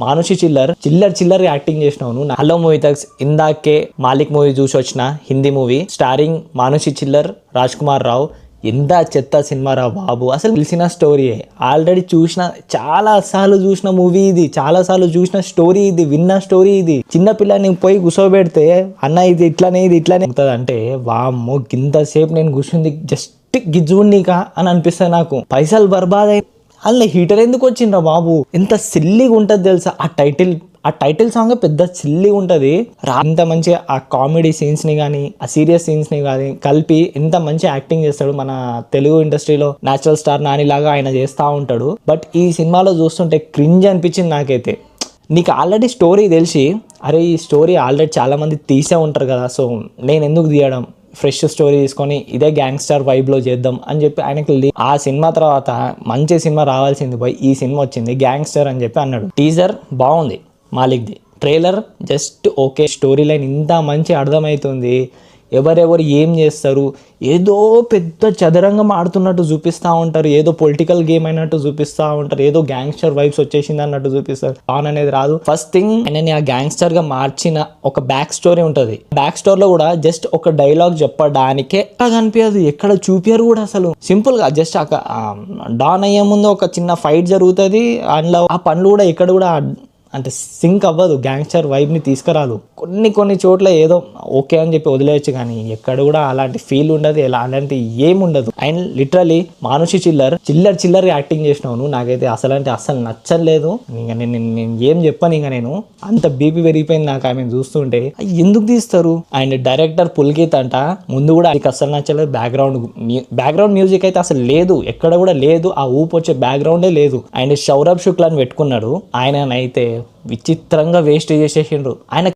మానుషి చిల్లర్ చిల్లర్ acting చేసినావు నువ్వు. Hello మూవీతక్స్ ఇందాకే మాలిక్ మూవీ చూసి వచ్చిన హిందీ మూవీ స్టారింగ్ మానుషి చిల్లర్, రాజ్ కుమార్ రావు. ఎంత చెత్త సినిమా రా బాబు, అసలు తెలిసిన స్టోరీయే. ఆల్రెడీ చాలా సార్లు చూసిన మూవీ ఇది, చాలా సార్లు చూసిన స్టోరీ ఇది, విన్న స్టోరీ ఇది. చిన్నపిల్లని పోయి కూర్చోబెడితే అన్న ఇది ఇట్లానే ఉంటుంది అంటే వామ్మో గింతసేపు నేను కూర్చుంది జస్ట్ గిజ్జుండికా అని అనిపిస్తుంది నాకు. పైసలు బర్బాద్ అయి అందులో హీటర్ ఎందుకు వచ్చిండ్రా బాబు, ఎంత సిల్లీగా ఉంటుంది తెలుసా. ఆ టైటిల్ సాంగ్ పెద్ద సిల్లీగా ఉంటుంది. ఎంత మంచిగా ఆ కామెడీ సీన్స్ని కానీ ఆ సీరియస్ సీన్స్ని కానీ కలిపి ఎంత మంచి యాక్టింగ్ చేస్తాడు. మన తెలుగు ఇండస్ట్రీలో న్యాచురల్ స్టార్ నానిలాగా ఆయన చేస్తూ ఉంటాడు. బట్ ఈ సినిమాలో చూస్తుంటే క్రింజ్ అనిపించింది నాకైతే. నీకు ఆల్రెడీ స్టోరీ తెలిసి అరే ఈ స్టోరీ ఆల్రెడీ చాలామంది తీసే ఉంటారు కదా, సో నేను ఎందుకు తీయడం, ఫ్రెష్ స్టోరీ తీసుకొని ఇదే గ్యాంగ్స్టర్ వైబ్లో చేద్దాం అని చెప్పి ఆయనకి ఆ సినిమా తర్వాత మంచి సినిమా రావాల్సింది పోయి ఈ సినిమా వచ్చింది గ్యాంగ్స్టర్ అని చెప్పి అన్నాడు. టీజర్ బాగుంది మాలిక్ది, trailer just okay, story line ఇంత మంచి అర్థమవుతుంది. ఎవరెవరు ఏం చేస్తారు, ఏదో పెద్ద చదరంగం ఆడుతున్నట్టు చూపిస్తూ ఉంటారు, ఏదో పొలిటికల్ గేమ్ అయినట్టు చూపిస్తూ ఉంటారు, ఏదో గ్యాంగ్స్టర్ వైబ్స్ వచ్చేసింది అన్నట్టు చూపిస్తారు. ఆన్ అనేది రాదు. ఫస్ట్ థింగ్ ఆయనని ఆ గ్యాంగ్స్టర్ గా మార్చిన ఒక బ్యాక్ స్టోరీ ఉంటుంది. బ్యాక్ స్టోరీలో కూడా జస్ట్ ఒక డైలాగ్ చెప్పడానికే కనిపించదు, ఎక్కడ చూపారు కూడా అసలు. సింపుల్ గా జస్ట్ డాన్ అయ్యే ముందు ఒక చిన్న ఫైట్ జరుగుతుంది, అందులో ఆ పనులు కూడా ఎక్కడ కూడా అంటే సింక్ అవ్వదు, గ్యాంగ్స్టర్ వైబ్ని తీసుకురాదు. కొన్ని చోట్ల ఏదో ఓకే అని చెప్పి వదిలేయచ్చు, కానీ ఎక్కడ కూడా అలాంటి ఫీల్ ఉండదు, అలాంటి ఏముండదు. And literally Manushi chiller acting చేసినావు నువ్వు. నాకైతే అసలు నచ్చలేదు. ఇంకా నేను ఏం చెప్పాను, ఇంకా నేను అంత బీపీ పెరిగిపోయింది నాకు ఆమె చూస్తుంటే. ఎందుకు తీస్తారు? అండ్ డైరెక్టర్ పుల్కిత్ అంట, ముందు కూడా అది అసలు నచ్చలేదు. బ్యాక్గ్రౌండ్ మ్యూజిక్ అయితే అసలు లేదు, ఎక్కడ కూడా లేదు, ఆ ఊపు వచ్చే బ్యాక్గ్రౌండే లేదు. అండ్ సౌరభ్ శుక్లాని పెట్టుకున్నాడు, ఆయననైతే విచిత్రంగా వేస్ట్ చేసేసిండ్రు. ఆయన